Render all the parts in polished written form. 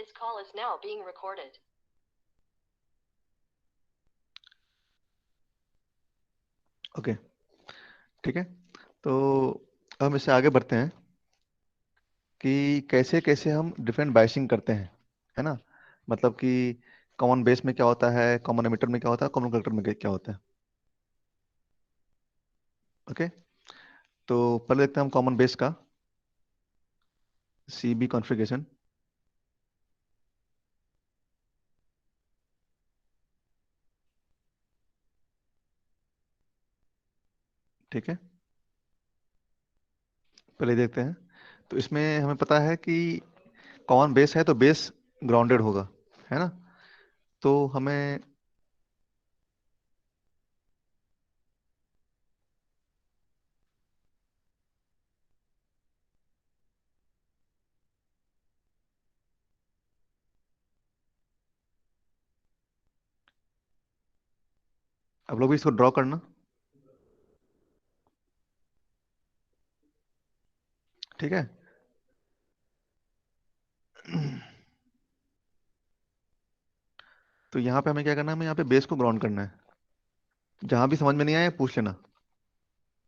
This call is now being recorded. Okay, ठीक है। तो हम इससे आगे बढ़ते हैं कि कैसे कैसे हम डिफरेंट बायसिंग करते हैं, है ना। मतलब कि कॉमन बेस में क्या होता है, कॉमन एमिटर में क्या होता है, कॉमन कलेक्टर में क्या होता है। ओके, तो पहले देखते हैं हम कॉमन बेस का सी बी कॉन्फ़िगरेशन। ठीक है, पहले देखते हैं। तो इसमें हमें पता है कि कॉमन बेस है तो बेस ग्राउंडेड होगा, है ना। तो हमें आप लोग भी इसको ड्रॉ करना, ठीक है। तो यहाँ पे हमें क्या करना है, हमें यहाँ पे बेस को ग्राउंड करना है। जहां भी समझ में नहीं आया पूछ लेना।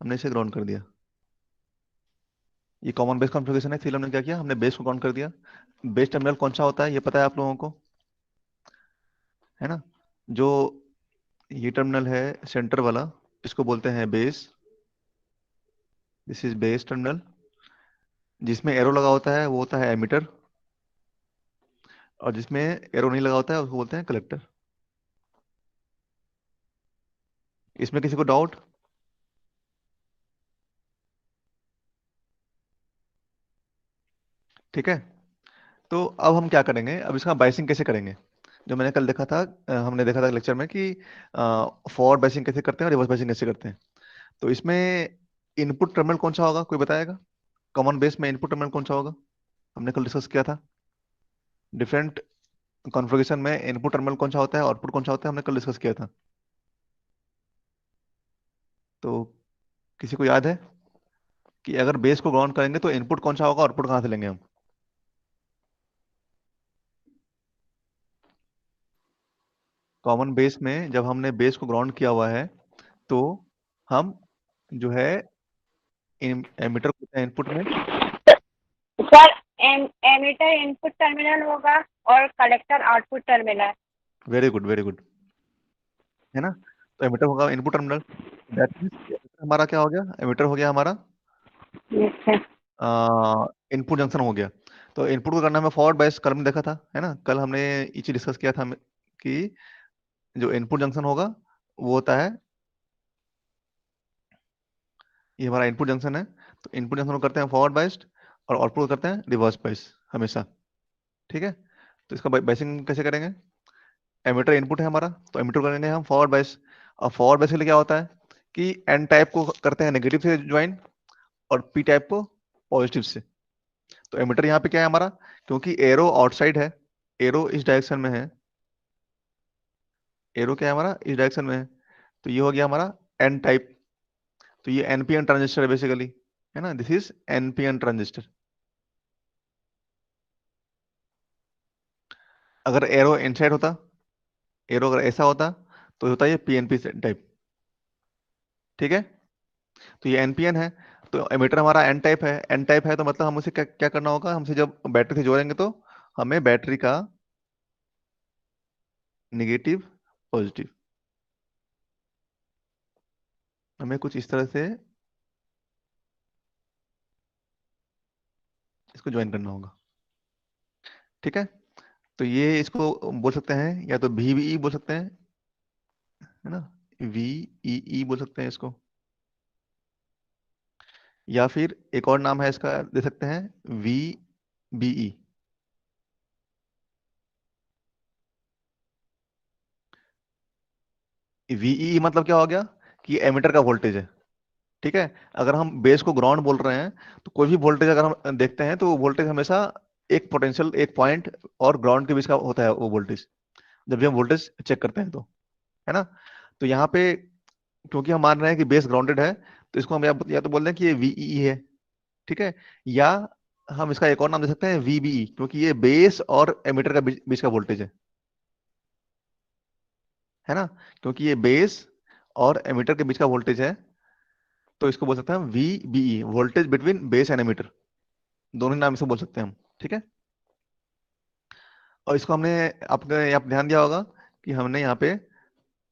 हमने इसे ग्राउंड कर दिया। ये कॉमन बेस कॉन्फ़िगरेशन है, इसलिए हमने क्या किया, हमने बेस को काउंट कर दिया। बेस टर्मिनल कौन सा होता है ये पता है आप लोगों को, है ना। जो ये टर्मिनल है सेंटर वाला, इसको बोलते हैं base. This is base terminal. जिसमें एरो लगा होता है वो होता है एमिटर, और जिसमें एरो नहीं लगा होता है उसको बोलते हैं कलेक्टर। इसमें किसी को डाउट? ठीक है। तो अब हम क्या करेंगे, अब इसका बाइसिंग कैसे करेंगे। जो मैंने कल देखा था, हमने देखा था लेक्चर में कि फॉरवर्ड बाइसिंग कैसे करते हैं और रिवर्स बाइसिंग कैसे करते हैं। तो इसमें इनपुट टर्मिनल कौन सा होगा, कोई बताएगा। कॉमन बेस में इनपुट टर्मिनल कौन सा होगा, हमने कल डिस्कस किया था। डिफरेंट कॉन्फ़िगरेशन में इनपुट टर्मिनल कौन सा होता है, आउटपुट कौन सा होता है, हमने कल डिस्कस किया था। तो किसी को याद है कि अगर बेस को ग्राउंड करेंगे तो इनपुट कौन सा होगा, आउटपुट कहाँ से लेंगे हम। कॉमन बेस में जब हमने बेस को ग्राउंड किया हुआ है तो हम जो है एमीटर को इनपुट में। सर एमीटर इनपुट टर्मिनल होगा और collector output terminal. Very good, very good, है ना। तो एमीटर होगा इनपुट टर्मिनल। दैट मींस हमारा क्या हो गया, एमीटर हो गया हमारा अच्छा इनपुट जंक्शन हो गया। तो इनपुट को करना हमें फॉरवर्ड बायस कल हमने देखा था, है ना। कल हमने ये चीज डिस्कस किया था कि जो इनपुट जंक्शन होगा वो होता है, ये हमारा इनपुट जंक्शन है। तो इनपुट जंक्शन को करते हैं फॉरवर्ड बायस्ड और आउटपुट को करते हैं रिवर्स बायस हमेशा, ठीक है। तो इसका बायसिंग कैसे करेंगे, एमीटर इनपुट है हमारा तो एमीटर करेंगे हम फॉरवर्ड बायस। और फॉरवर्ड बायस के लिए क्या होता है कि एन टाइप को करते हैं नेगेटिव से ज्वाइन और पी टाइप को पॉजिटिव से। तो एमीटर यहाँ पे क्या है हमारा, क्योंकि एरो आउटसाइड है, एरो इस डायरेक्शन में है, एरो क्या है हमारा इस डायरेक्शन में है। तो ये हो गया हमारा एन टाइप। तो ये एनपीएन ट्रांजिस्टर है बेसिकली, है ना। This is NPN transistor. अगर एरो इनसाइड होता, एरो अगर ऐसा होता तो होता ये पीएनपी टाइप, ठीक है। तो ये एनपीएन है। तो एमीटर हमारा एन टाइप है, एन टाइप है तो मतलब हम उसे क्या क्या करना होगा, हमसे जब बैटरी से जोड़ेंगे तो हमें बैटरी का निगेटिव पॉजिटिव हमें कुछ इस तरह से इसको ज्वाइन करना होगा, ठीक है। तो ये इसको बोल सकते हैं या तो VEE बोल सकते हैं, है ना, VEE बोल सकते हैं इसको, या फिर एक और नाम है इसका दे सकते हैं VBE। VEE मतलब क्या हो गया कि एमीटर का वोल्टेज है, ठीक है। अगर हम बेस को ग्राउंड बोल रहे हैं तो कोई भी वोल्टेज अगर हम देखते हैं तो वो वोल्टेज हमेशा एक पोटेंशियल, एक पॉइंट और ग्राउंड के बीच का होता है वो वोल्टेज, जब भी हम वोल्टेज चेक करते हैं तो, है ना। तो यहाँ पे क्योंकि हम मान रहे हैं कि बेस ग्राउंडेड है तो इसको हम या तो बोल दें कि ये VEE है, ठीक है। या हम इसका एक और नाम दे सकते हैं VBE, क्योंकि ये बेस और एमिटर का बीच का वोल्टेज है ना, क्योंकि ये बेस और एमिटर के बीच का वोल्टेज है, तो इसको बोल सकते हैं हम VBE, voltage between base and emitter, दोनों ही नाम से बोल सकते हैं हम। ठीक है, और इसको हमने, आपने यहाँ पे ध्यान दिया होगा कि हमने यहाँ पे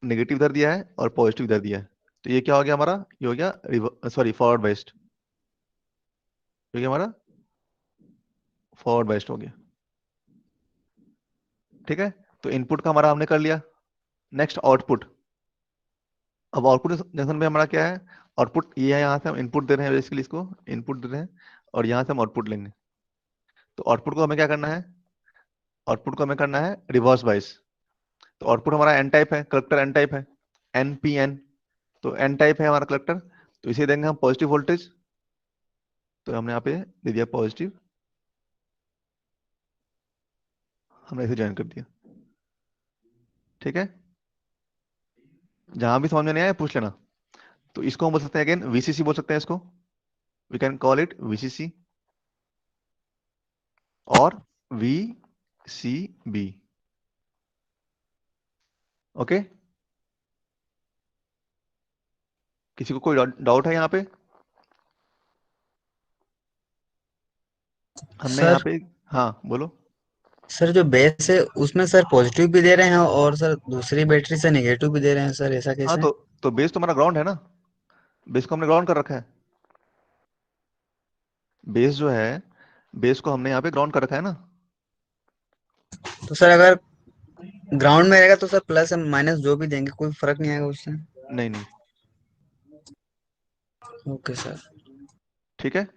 नेगेटिव इधर दिया है और पॉजिटिव इधर दिया है, तो ये क्या हो गया हमारा, ये हो गया सॉरी फॉरवर्ड बाइस्ड, हो गया हमारा फॉरवर्ड बाइस्ड हो गया। ठीक है, तो इनपुट का हमारा हमने कर लिया। Next output. अब आउटपुट जंक्शन में हमारा क्या है, आउटपुट ये है, यहाँ से हम इनपुट दे रहे हैं, बेसिकली इसको इनपुट दे रहे हैं और यहाँ से हम आउटपुट लेंगे। तो आउटपुट को हमें क्या करना है, आउटपुट को हमें करना है रिवर्स बाइस। तो आउटपुट हमारा एन टाइप है, कलेक्टर एन टाइप है, NPN, तो एन टाइप है हमारा कलेक्टर, तो इसे देंगे हम पॉजिटिव वोल्टेज, तो हमने यहाँ पे दे दिया पॉजिटिव, हमने इसे ज्वाइन कर दिया। ठीक है, जहां भी समझ में नहीं आया पूछ लेना। तो इसको हम बोल सकते हैं अगेन VCC बोल सकते हैं इसको, we can call it VCC और VCB। ओके, किसी को कोई डाउट है यहाँ पे? हमने यहाँ सर पे, हाँ बोलो। सर जो बेस है उसमें सर पॉजिटिव भी दे रहे हैं और सर दूसरी बैटरी से नेगेटिव भी दे रहे हैं सर, ऐसा हाँ, कैसे? तो बेस तो हमारा ग्राउंड है ना, बेस को हमने ग्राउंड कर रखा है, बेस जो है, बेस को हमने यहाँ पे ग्राउंड कर रखा है ना। तो सर अगर ग्राउंड में रहेगा तो सर प्लस माइनस जो भी देंगे कोई फर्क नहीं आएगा उससे? नहीं नहीं। Okay sir. ठीक है,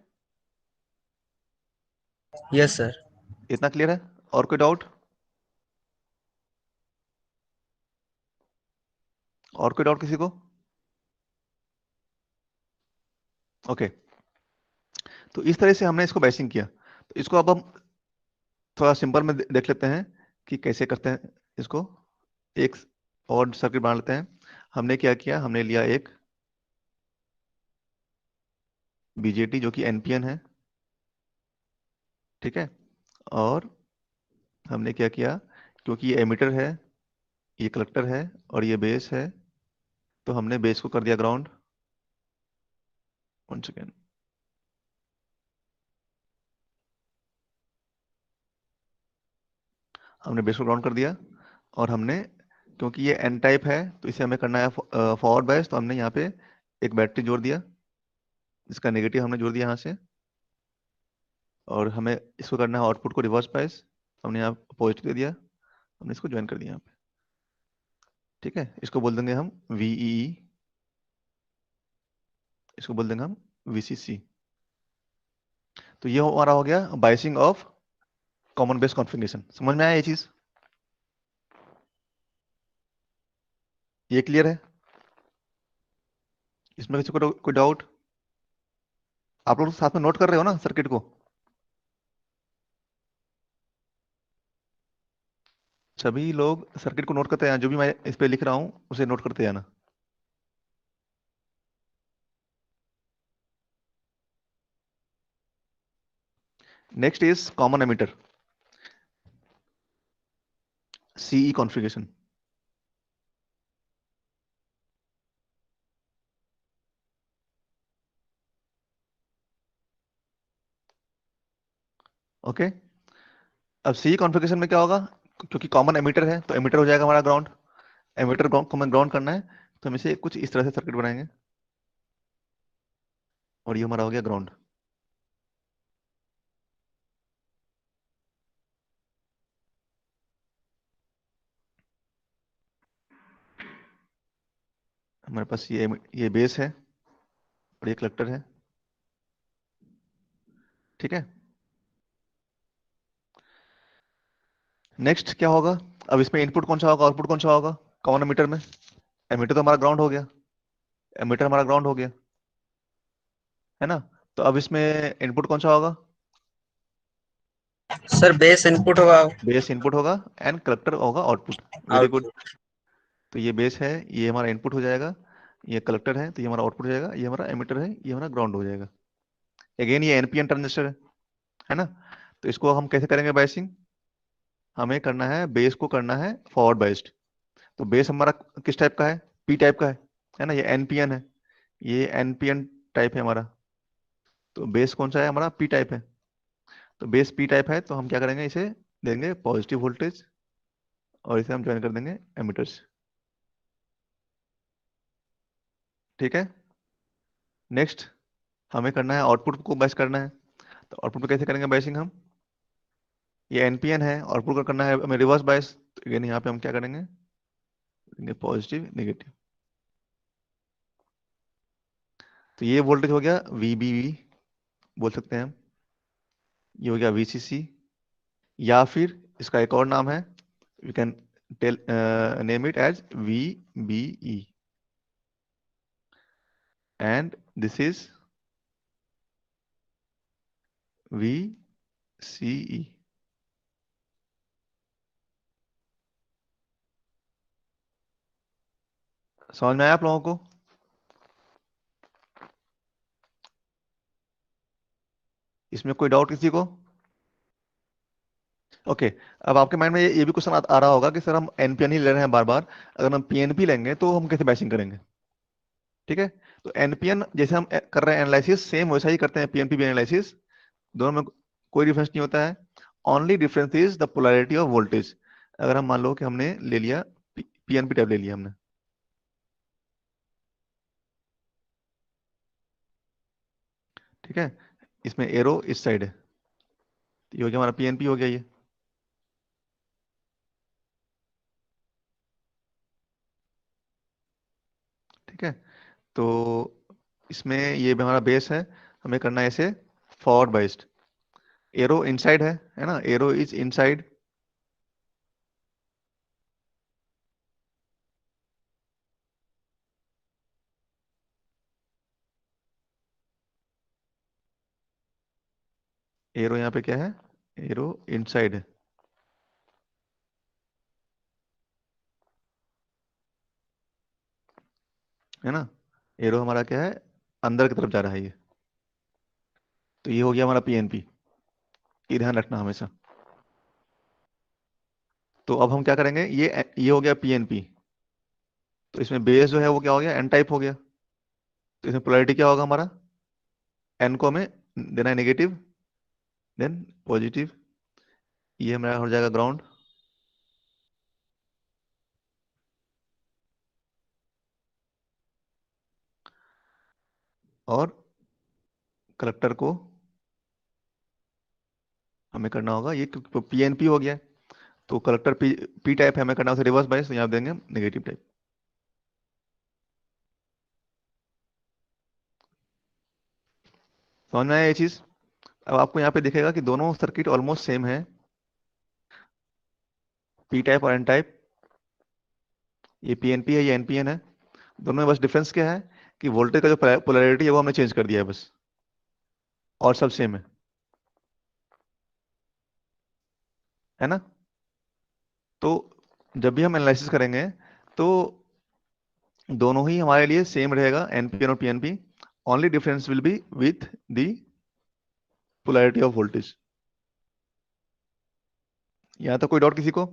यस सर। इतना क्लियर है? और कोई डाउट? और कोई डाउट किसी को? ओके, तो इस तरह से हमने इसको बैचिंग किया। तो इसको अब हम थोड़ा सिंपल में देख लेते हैं कि कैसे करते हैं इसको। एक और सर्किट बना लेते हैं। हमने क्या किया, हमने लिया एक BJT जो कि NPN है। ठीक है, और हमने क्या किया, क्योंकि ये एमिटर है, ये कलेक्टर है और ये बेस है, तो हमने बेस को कर दिया ग्राउंड। वन सेकेंड, हमने बेस को ग्राउंड कर दिया और हमने, क्योंकि ये N टाइप है तो इसे हमें करना है फॉरवर्ड बायस, तो हमने यहाँ पे एक बैटरी जोड़ दिया, इसका नेगेटिव हमने जोड़ दिया यहाँ से, और हमें इसको करना है आउटपुट को रिवर्स बायस, हमने यहाँ पॉजिटिव दे दिया, हमने इसको ज्वाइन कर दिया यहाँ पे। ठीक है, इसको बोल देंगे हम VEE, इसको बोल देंगे हम VCC। तो ये हमारा हो गया biasing of common base configuration. समझ में आया ये चीज? ये क्लियर है? इसमें किसी को कोई डाउट? आप लोग साथ में नोट कर रहे हो ना सर्किट को? सभी लोग सर्किट को नोट करते हैं, जो भी मैं इस पे लिख रहा हूँ उसे नोट करते जाना। Next is common emitter, CE configuration. Okay, अब CE कॉन्फ़िगरेशन में क्या होगा, क्योंकि कॉमन एमिटर है तो एमिटर हो जाएगा हमारा ग्राउंड, एमिटर ग्राउंड को हमें ग्राउंड करना है, तो हम इसे कुछ इस तरह से सर्किट बनाएंगे और ये हमारा हो गया ग्राउंड। हमारे पास ये बेस है और ये कलेक्टर है। ठीक है, नेक्स्ट क्या होगा, अब इसमें इनपुट कौन सा होगा, आउटपुट कौन सा होगा कॉमन एमिटर में? एमिटर तो हमारा ग्राउंड हो गया, एमिटर हमारा ग्राउंड हो गया, है ना? तो अब इसमें इनपुट कौन सा होगा? सर बेस इनपुट होगा। बेस इनपुट होगा एंड कलेक्टर होगा आउटपुट। Very good. आउटपुट। तो ये बेस है, ये हमारा इनपुट हो जाएगा, ये कलेक्टर है तो ये हमारा आउटपुट हो जाएगा, ये हमारा एमिटर है, ये हमारा ग्राउंड हो जाएगा। अगेन ये NPN ट्रांजिस्टर है, है ना। तो इसको हम कैसे करेंगे बायसिंग, हमें करना है बेस को करना है फॉरवर्ड बाइस्ड। तो बेस हमारा किस टाइप का है, पी टाइप का है ना, ये एनपीएन है, ये एनपीएन टाइप है हमारा। तो बेस कौन सा है हमारा, पी टाइप है। तो बेस पी टाइप है तो हम क्या करेंगे, इसे देंगे पॉजिटिव वोल्टेज और इसे हम ज्वाइन कर देंगे एमिटर्स। ठीक है। नेक्स्ट हमें करना है आउटपुट को बैच करना है। तो आउटपुट पे कैसे करेंगे बैचिंग हम, ये एनपीएन है, आउटपुट का करना है हमें रिवर्स बायस। तो again यहाँ पे हम क्या करेंगे, पॉजिटिव नेगेटिव। तो ये वोल्टेज हो गया वीबीवी बोल सकते हैं हम, ये हो गया वीसीसी, या फिर इसका एक और नाम है, we can tell name it as VBE, and this is VCE. समझ में आया आप लोगों को। इसमें कोई डाउट किसी को। ओके अब आपके माइंड में ये भी क्वेश्चन आ रहा होगा कि सर हम एनपीएन ही ले रहे हैं बार बार, अगर हम पीएनपी लेंगे तो हम कैसे बैचिंग करेंगे। ठीक है। तो एनपीएन जैसे हम कर रहे हैं एनालिसिस, सेम वैसा ही करते हैं पीएनपी भी एनालिसिस, दोनों में कोई डिफरेंस नहीं होता है। Only difference is the polarity of voltage. अगर हम मान लो कि हमने ले लिया पीएनपी टाइप ले लिया हमने, ठीक है, इसमें एरो इस साइड है, तो ये हो गया हमारा पीएनपी हो गया ये। ठीक है। तो इसमें ये भी हमारा बेस है, हमें करना है इसे फॉरवर्ड बाइस्ड। एरो इनसाइड है ना, एरो इज इनसाइड। एरो यहाँ पे क्या है, एरो इनसाइड है ना। एरो हमारा क्या है, अंदर की तरफ जा रहा है ये। तो ये हो गया हमारा पीएनपी, ये ध्यान रखना हमेशा। तो अब हम क्या करेंगे, ये हो गया पीएनपी। तो इसमें बेस जो है वो क्या हो गया, एन टाइप हो गया। तो इसमें पोलैरिटी क्या होगा हमारा, एन को हमें देना है नेगेटिव, देन पॉजिटिव, ये हमारा हो जाएगा ग्राउंड। और कलेक्टर को हमें करना होगा, ये पीएनपी हो गया, तो कलेक्टर पी टाइप है, हमें करना है उसे रिवर्स बायस, तो यहाँ देंगे नेगेटिव टाइप। समझ में आया ये चीज। अब आपको यहाँ पे दिखेगा कि दोनों सर्किट ऑलमोस्ट सेम है, पी टाइप और एन टाइप। ये पीएनपी है, ये एनपीएन है। दोनों में बस डिफरेंस क्या है कि वोल्टेज का जो पोलैरिटी है वो हमने चेंज कर दिया है बस, और सब सेम है ना। तो जब भी हम एनालिसिस करेंगे तो दोनों ही हमारे लिए सेम रहेगा, एनपीएन और PNP. Only difference will be with the polarity of voltage. यहाँ तो कोई डाउट किसी को।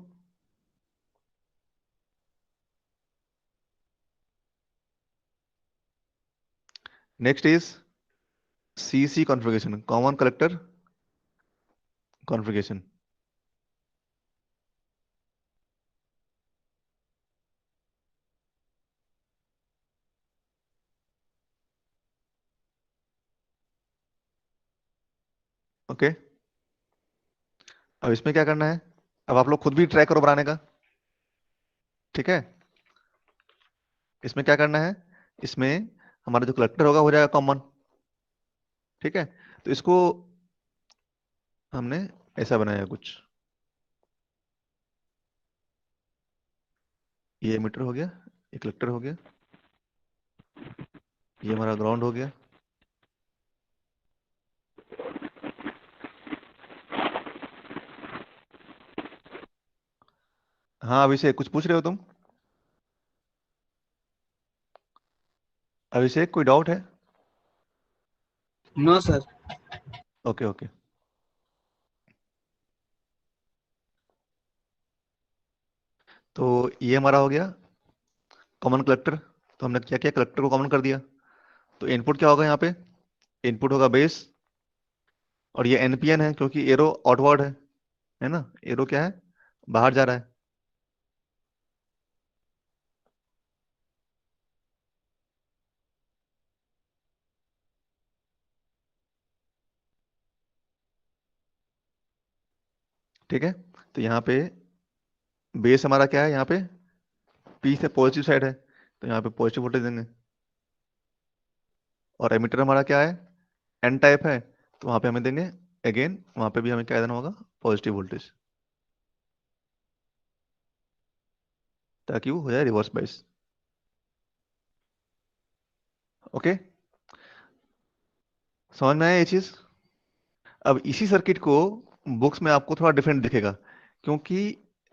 Next is CC configuration, common collector configuration. Okay अब इसमें क्या करना है, अब आप लोग खुद भी ट्राई करो बनाने का। ठीक है। इसमें क्या करना है, इसमें हमारा जो कलेक्टर होगा हो जाएगा कॉमन। ठीक है। तो इसको हमने ऐसा बनाया कुछ, ये मीटर हो गया, ये कलेक्टर हो गया, ये हमारा ग्राउंड हो गया। हाँ अभिषेक कुछ पूछ रहे हो तुम, अभिषेक कोई डाउट है। No sir. Okay okay. तो ये हमारा हो गया कॉमन कलेक्टर। तो हमने क्या किया, कलेक्टर को कॉमन कर दिया। तो इनपुट क्या होगा यहाँ पे, इनपुट होगा बेस, और ये एनपीएन है क्योंकि एरो आउटवर्ड है ना, एरो क्या है, बाहर जा रहा है। ठीक है, तो यहाँ पे बेस हमारा क्या है, यहाँ पे पी से पॉजिटिव साइड है, तो यहाँ पे पॉजिटिव वोल्टेज देंगे। और एमीटर हमारा क्या है, एन टाइप है, तो वहां पे हमें देंगे अगेन, वहां पे भी हमें क्या देना होगा, पॉजिटिव वोल्टेज, ताकि वो हो जाए रिवर्स बाइस। ओके, समझ में आया ये चीज। अब इसी सर्किट को बुक्स में आपको थोड़ा डिफरेंट दिखेगा, क्योंकि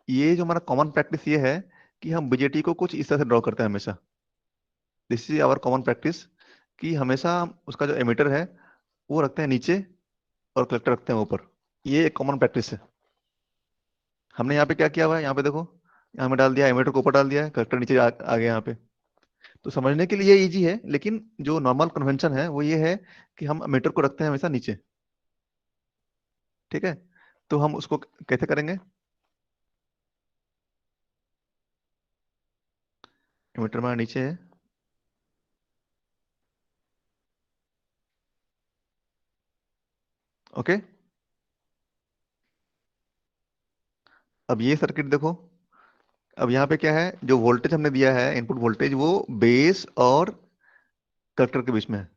ये जो हमारा कॉमन प्रैक्टिस ये है कि हम बीजेटी को कुछ इस तरह से ड्रॉ करते हैं हमेशा। This is our common practice, कि हमेशा उसका जो एमीटर है वो रखते हैं नीचे और कलेक्टर रखते हैं ऊपर। ये एक कॉमन प्रैक्टिस है। हमने यहाँ पे क्या किया हुआ है, यहाँ पे देखो, यहाँ में डाल दिया, एमीटर को ऊपर डाल दिया है, कलेक्टर नीचे आ गया यहाँ पे। तो समझने के लिए इजी है, लेकिन जो नॉर्मल कन्वेंशन है वो ये है कि हम एमीटर को रखते हैं हमेशा नीचे। ठीक है, तो हम उसको कैसे करेंगे, एमीटर हमारा नीचे है, ओके। अब ये सर्किट देखो, अब यहाँ पे क्या है, जो वोल्टेज हमने दिया है इनपुट वोल्टेज, वो बेस और कलेक्टर के बीच में है।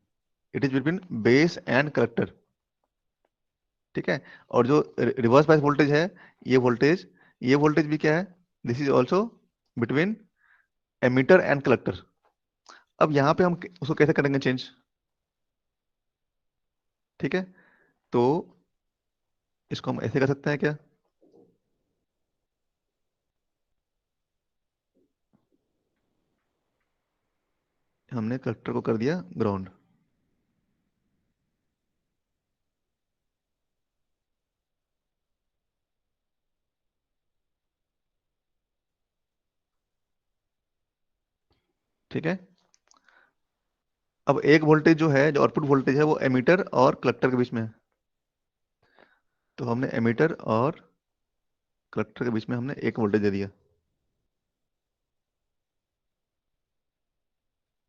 It is between base and collector. ठीक है, और जो रिवर्स बायस वोल्टेज है, ये वोल्टेज भी क्या है, this is also between emitter and collector. अब यहाँ पे हम उसको कैसे करेंगे चेंज। ठीक है, तो इसको हम ऐसे कर सकते हैं क्या, हमने कलेक्टर को कर दिया ग्राउंड। ठीक है, अब एक वोल्टेज जो है, जो आउटपुट वोल्टेज है, वो एमीटर और कलेक्टर के बीच में है। तो हमने एमीटर और कलेक्टर के बीच में हमने एक वोल्टेज दे दिया,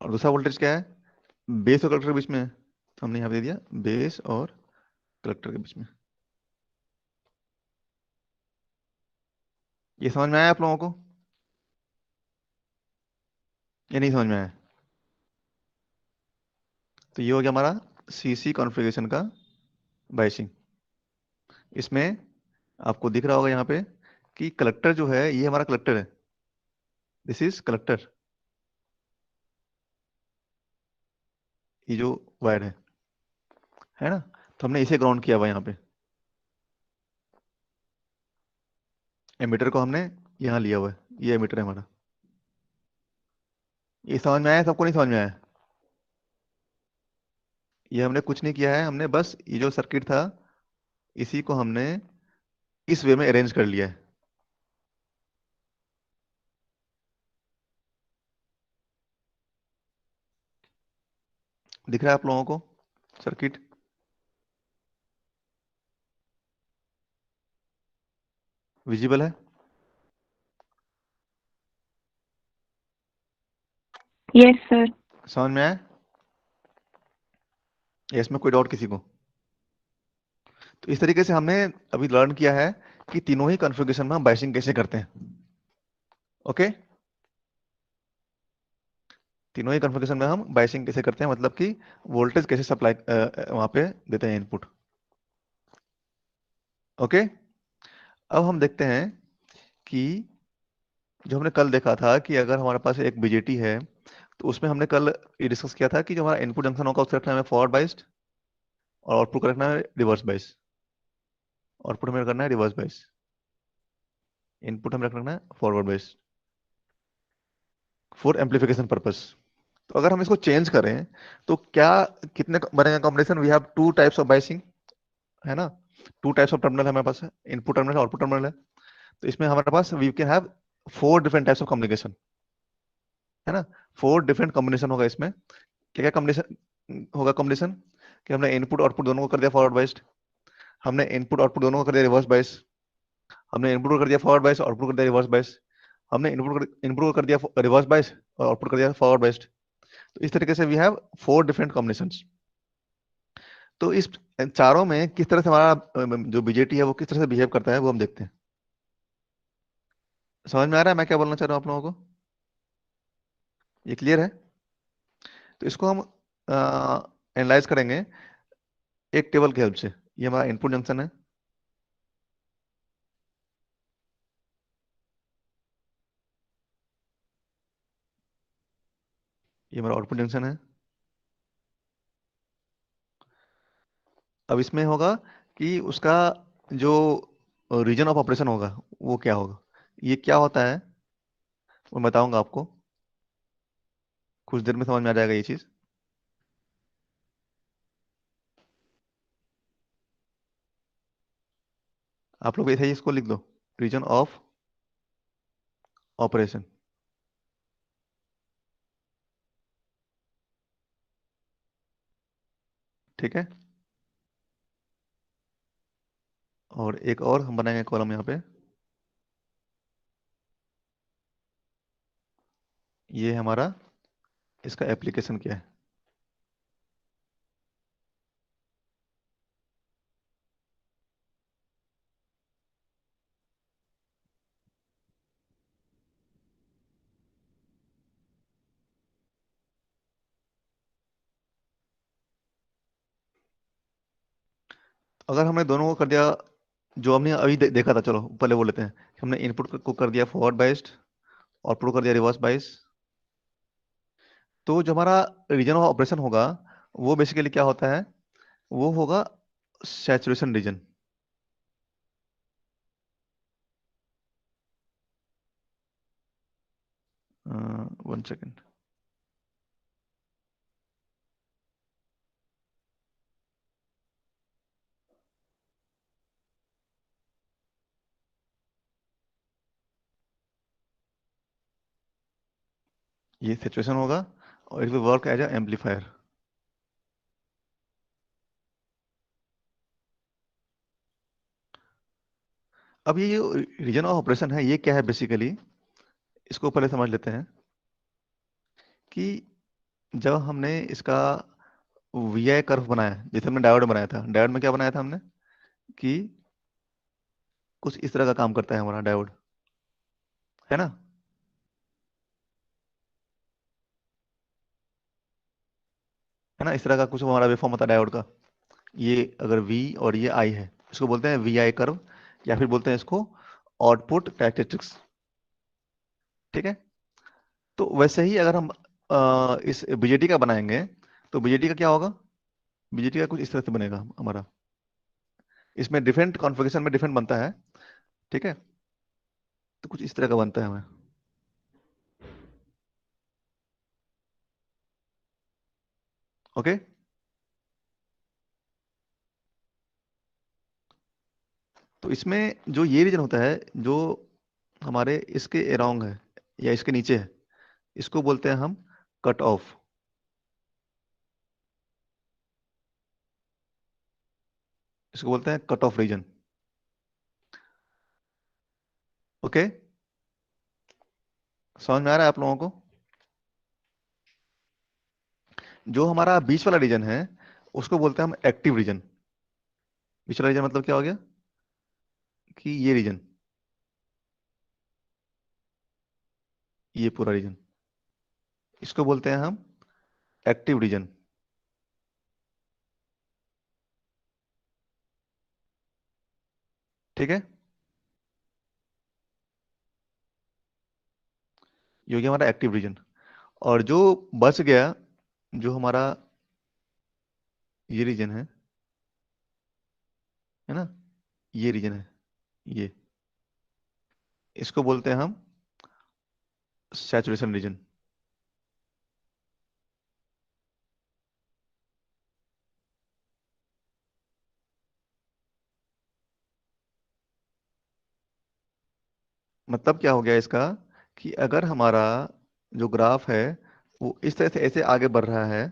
और दूसरा वोल्टेज क्या है, बेस और कलेक्टर के बीच में है, तो हमने यहाँ पे दे दिया बेस और कलेक्टर के बीच में। ये समझ में आया आप लोगों को, ये नहीं समझ में आया। तो ये हो गया हमारा सीसी कॉन्फ़िगरेशन का बाइसिंग। इसमें आपको दिख रहा होगा यहाँ पे कि कलेक्टर जो है, ये हमारा कलेक्टर है, दिस इज कलेक्टर, ये जो वायर है ना। तो हमने इसे ग्राउंड किया हुआ है यहाँ पे, एमीटर को हमने यहाँ लिया हुआ है, ये एमीटर है हमारा। ये समझ में आया सबको, नहीं समझ में आया। ये हमने कुछ नहीं किया है, हमने बस ये जो सर्किट था इसी को हमने इस वे में अरेंज कर लिया है। दिख रहा है आप लोगों को सर्किट, विजिबल है, यस सर। समझ में आया, या इसमें कोई डाउट किसी को। तो इस तरीके से हमने अभी लर्न किया है कि तीनों ही कॉन्फ़िगरेशन में हम बाइसिंग कैसे करते हैं। ओके, तीनों ही कॉन्फ़िगरेशन में हम बाइसिंग कैसे करते हैं, मतलब कि वोल्टेज कैसे सप्लाई वहां पे देते हैं इनपुट। ओके, अब हम देखते हैं कि जो हमने कल देखा था कि अगर हमारे पास एक बीजेटी है, तो उसमें हमने कल ये डिस्कस किया था कि जो हमारा इनपुट जंक्शन होगा उसे रखना है हमें फॉरवर्ड बाइस्ड, और आउटपुट को रखना है रिवर्स बाइस। आउटपुट हमें करना है रिवर्स बाइस, इनपुट हमें रखना है फॉरवर्ड बाइस फॉर एम्पलीफिकेशन पर्पस। तो अगर हम इसको चेंज करें तो क्या, कितने बनेगा combination, we have two types of biasing, है ना, टू टाइप्स ऑफ टर्मिनल हमारे पास है, इनपुट टर्मिनल आउटपुट टर्मिनल है। तो इसमें हमारे पास we can have 4 different types of communication, है ना। 4 डिफरेंट कॉम्बिनेशन होगा इसमें। क्या क्या कॉम्बिनेशन होगा? कॉम्बिनेशन कि हमने इनपुट आउटपुट दोनों को कर दिया फॉरवर्ड बाइस्ड, हमने इनपुट आउटपुट दोनों को कर दिया रिवर्स बाइस, हमने इनपुट को कर दिया फॉरवर्ड बाइस, आउटपुट कर दिया रिवर्स बाइस, हमने इनपुट को कर दिया रिवर्स बाइस और आउटपुट कर दिया फॉरवर्ड बाइस्ड। तो इस तरीके से वी हैव 4 डिफरेंट कॉम्बिनेशंस। तो इस चारों में किस तरह से हमारा जो बीजेटी है वो किस तरह से बिहेव करता है वो हम देखते हैं। समझ में आ रहा है मैं क्या बोलना चाह रहा हूँ आप लोगों को? ये क्लियर है? तो इसको हम एनालाइज करेंगे एक टेबल की हेल्प से। ये हमारा इनपुट जंक्शन है, ये हमारा आउटपुट जंक्शन है। अब इसमें होगा कि उसका जो रीजन ऑफ ऑपरेशन होगा वो क्या होगा। ये क्या होता है वो मैं बताऊंगा आपको, कुछ देर में समझ में आ जाएगा ये चीज। आप लोग ऐसे ही इसको लिख दो, रीजन ऑफ ऑपरेशन। ठीक है। और एक और हम बनाएंगे कॉलम यहाँ पे, ये हमारा इसका एप्लीकेशन क्या है। अगर हमने दोनों को कर दिया, जो हमने अभी देखा था, चलो पहले वो लेते हैं। हमने इनपुट को कर दिया फॉरवर्ड बाइस्ड, आउटपुट को कर दिया रिवर्स बाइस। तो जो हमारा रीजन ऑफ ऑपरेशन होगा वो बेसिकली क्या होता है, वो होगा सैचुरेशन रीजन। One second. ये सिचुएशन होगा और it will work as a amplifier. अब ये जो रीजन ऑफ ऑपरेशन है ये क्या है बेसिकली, इसको पहले समझ लेते हैं कि जब हमने इसका वी आई कर्व बनाया, जैसे हमने डायोड बनाया था, डायोड में क्या बनाया था हमने कि कुछ इस तरह का काम करता है हमारा डायोड, है ना। है ना, इस तरह का कुछ हमारा वेवफॉर्म होता है डायोड का। ये अगर V और ये I है, इसको बोलते हैं वी आई कर्व, या फिर बोलते हैं इसको आउटपुट कैरेक्टरिस्टिक्स। ठीक है। तो वैसे ही अगर हम इस बीजेटी का बनाएंगे तो बीजेटी का क्या होगा, बीजेटी का कुछ इस तरह से बनेगा हमारा। इसमें डिफरेंट कॉन्फ़िगरेशन में डिफरेंट बनता है। ठीक है। तो कुछ इस तरह का बनता है हमें। ओके। तो इसमें जो ये रीजन होता है जो हमारे इसके अराउंड है या इसके नीचे है, इसको बोलते हैं हम कट ऑफ। इसको बोलते हैं कट ऑफ रीजन। ओके। समझ में आ रहा है आप लोगों को? जो हमारा बीच वाला रीजन है उसको बोलते हैं हम एक्टिव रीजन। बीच वाला रीजन मतलब क्या हो गया कि ये रीजन, ये पूरा रीजन, इसको बोलते हैं हम एक्टिव रीजन। ठीक है। ये हो गया हमारा एक्टिव रीजन। और जो बच गया, जो हमारा ये रीजन है ना, ये रीजन है, ये, इसको बोलते हैं हम सैचुरेशन रीजन। मतलब क्या हो गया इसका, कि अगर हमारा जो ग्राफ है वो इस तरह से ऐसे आगे बढ़ रहा है,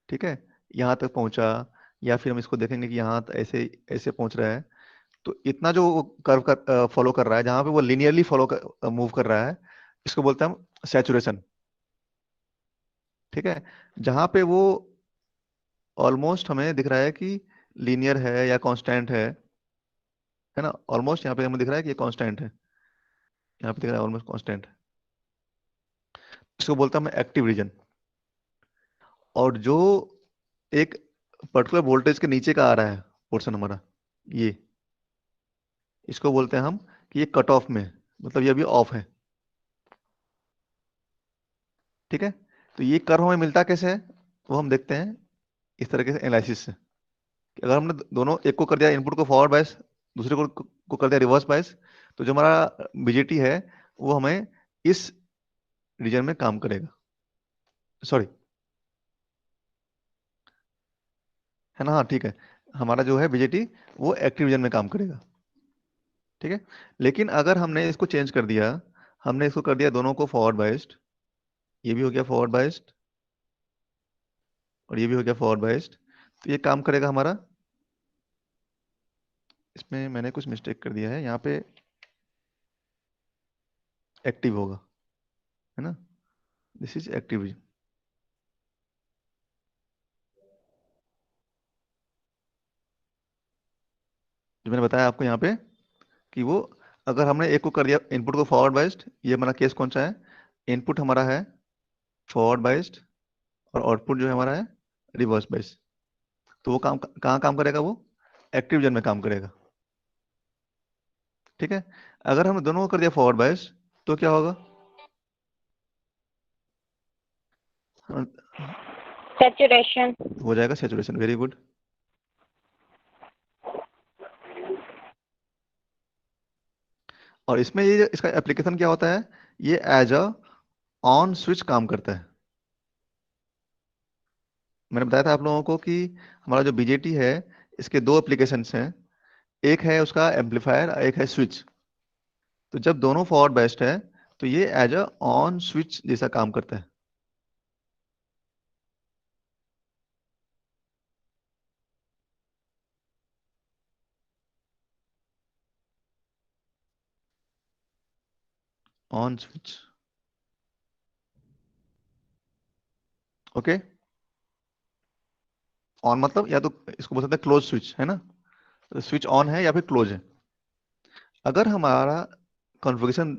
ठीक है, यहाँ तक पहुंचा, या फिर हम इसको देखेंगे कि यहाँ ऐसे ऐसे पहुंच रहा है, तो इतना जो कर्व कर फॉलो कर रहा है, जहाँ पे वो लिनियरली मूव कर रहा है, इसको बोलते हैं हम सैचुरेशन। ठीक है, जहाँ पे वो ऑलमोस्ट हमें दिख रहा है कि लीनियर है या कांस्टेंट है ना, ऑलमोस्ट यहाँ पे हमें दिख रहा है कि ये कांस्टेंट है, यहाँ पे दिख रहा है ऑलमोस्ट कांस्टेंट है, इसको बोलते हैं हम एक्टिव रीजन। और जो एक पर्टिकुलर वोल्टेज के नीचे का आ रहा है पोर्शन हमारा, ये इसको बोलते हैं हम कि ये कट ऑफ में है, मतलब ये अभी ऑफ है। ठीक है, तो ये कर्व हमें मिलता कैसे है, वो हम देखते हैं इस तरीके से एनालिसिस से, कि अगर हमने दोनों, एक को कर दिया इनपुट को फॉरवर्ड बायस, दूसरे को कर दिया रिवर्स बायस, तो जो हमारा बीजेटी है वो हमें इस रीजन में काम करेगा, सॉरी, है ना, हाँ ठीक है, हमारा जो है बीजेटी वो एक्टिव रीजन में काम करेगा। ठीक है, लेकिन अगर हमने इसको चेंज कर दिया, हमने इसको कर दिया दोनों को फॉरवर्ड बायस्ड, ये भी हो गया फॉरवर्ड बायस्ड और ये भी हो गया फॉरवर्ड बायस्ड, तो ये काम करेगा हमारा, इसमें मैंने कुछ मिस्टेक कर दिया है, यहाँ पे एक्टिव होगा, है ना, दिस इज एक्टिव रीजन। जो मैंने बताया आपको यहाँ पे कि वो, अगर हमने एक को कर दिया इनपुट को फॉरवर्ड बायस्ड, ये हमारा केस कौन सा है, इनपुट हमारा है फॉरवर्ड बायस्ड और आउटपुट जो है हमारा है रिवर्स बायस्ड, तो वो काम कहाँ काम करेगा, वो एक्टिव रीजन में काम करेगा। ठीक है, अगर हमने दोनों को कर दिया फॉरवर्ड बायस्ड तो क्या होगा, Saturation. हो जाएगा सैचुरेशन, वेरी गुड। और इसमें ये इसका एप्लीकेशन क्या होता है, ये एज अ ऑन स्विच काम करता है। मैंने बताया था आप लोगों को कि हमारा जो बीजेटी है इसके दो एप्लीकेशंस हैं, एक है उसका एम्पलीफायर, एक है स्विच। तो जब दोनों फॉरवर्ड बेस्ट है तो ये एज अ ऑन स्विच जैसा काम करता है। ऑन स्विच, ओके, ऑन मतलब या तो इसको बोल सकते हैं क्लोज स्विच, है ना, स्विच ऑन है या फिर क्लोज है। अगर हमारा कॉन्फ़िगरेशन,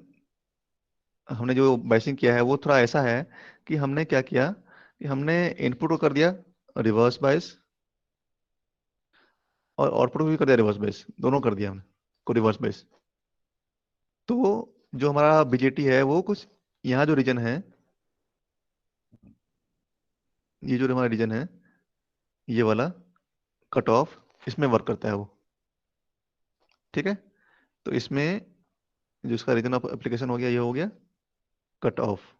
हमने जो बाइसिंग किया है वो थोड़ा ऐसा है कि हमने क्या किया कि हमने इनपुट को कर दिया रिवर्स बाइस और आउटपुट को भी कर दिया रिवर्स बाइस, दोनों कर दिया हमने को रिवर्स बाइस। तो जो हमारा बीजेटी है वो कुछ यहाँ जो रीजन है, ये जो हमारा रीजन है, ये वाला कट ऑफ, इसमें वर्क करता है वो। ठीक है, तो इसमें जो इसका रीजन ऑफ एप्लीकेशन हो गया, ये हो गया कट ऑफ।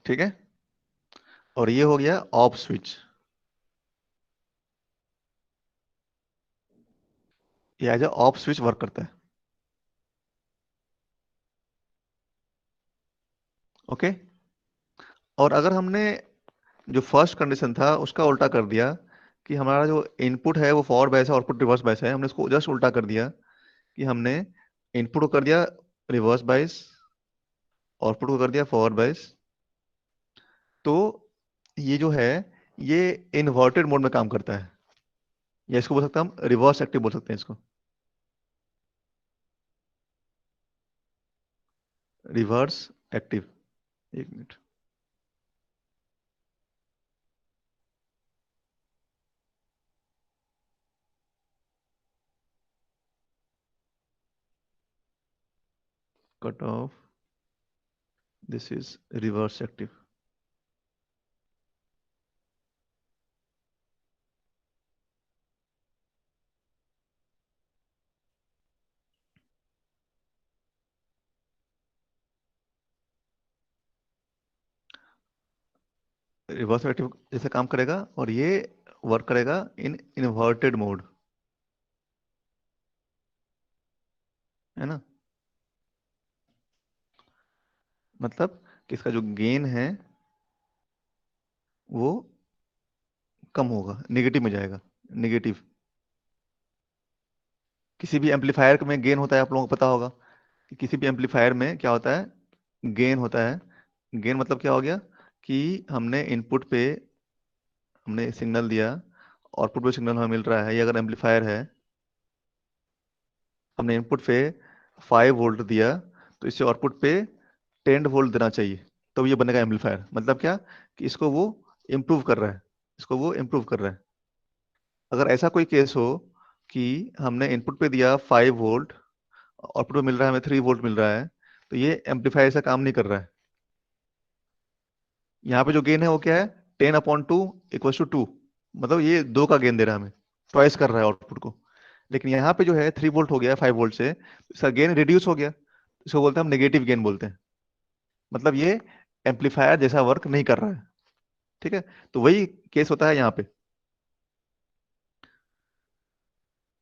ठीक है, और ये हो गया ऑफ स्विच, ये एज ऑफ स्विच वर्क करता है। ओके, और अगर हमने जो फर्स्ट कंडीशन था उसका उल्टा कर दिया, कि हमारा जो इनपुट है वो फॉरवर्ड बायस है, आउटपुट रिवर्स बायस है, हमने इसको जस्ट उल्टा कर दिया, कि हमने इनपुट को कर दिया रिवर्स बायस, आउटपुट को कर दिया फॉरवर्ड बायस, तो ये जो है ये इन्वर्टेड मोड में काम करता है, या इसको बोल सकते हैं हम रिवर्स एक्टिव बोल सकते हैं इसको, रिवर्स एक्टिव। एक minute, cut off, this is reverse active. Reverse active जैसे काम करेगा, और ये वर्क करेगा इन इन्वर्टेड मोड, है ना। मतलब कि इसका जो गेन है वो कम होगा, नेगेटिव में जाएगा, नेगेटिव। किसी भी एम्पलीफायर में गेन होता है, आप लोगों को पता होगा कि किसी भी एम्पलीफायर में क्या होता है, गेन होता है। गेन मतलब क्या हो गया कि हमने इनपुट पे हमने सिग्नल दिया, आउटपुट पे सिग्नल हमें मिल रहा है। ये अगर एम्पलीफायर है, हमने इनपुट पे 5 वोल्ट दिया, तो इससे आउटपुट पे 10 वोल्ट देना चाहिए, तो ये बनेगा एम्पलीफायर। मतलब क्या कि इसको वो इम्प्रूव कर रहा है, इसको वो इम्प्रूव कर रहा है। अगर ऐसा कोई केस हो कि हमने इनपुट पे दिया 5 वोल्ट, आउटपुट पे मिल रहा है हमें 3 वोल्ट मिल रहा है, तो ये एम्पलीफायर से काम नहीं कर रहा है। यहाँ पे जो गेन है वो क्या है, 10/2 = 2। मतलब ये 2 का गेन दे रहा है हमें, ट्वाइस कर रहा है आउटपुट को। लेकिन यहाँ पे जो है 3 वोल्ट हो गया 5 वोल्ट से, इसका गेन रिड्यूस हो गया, इसको बोलते हैं हम नेगेटिव गेन बोलते हैं। मतलब ये एम्पलीफायर जैसा वर्क नहीं कर रहा है, ठीक है। तो वही केस होता है यहाँ पे।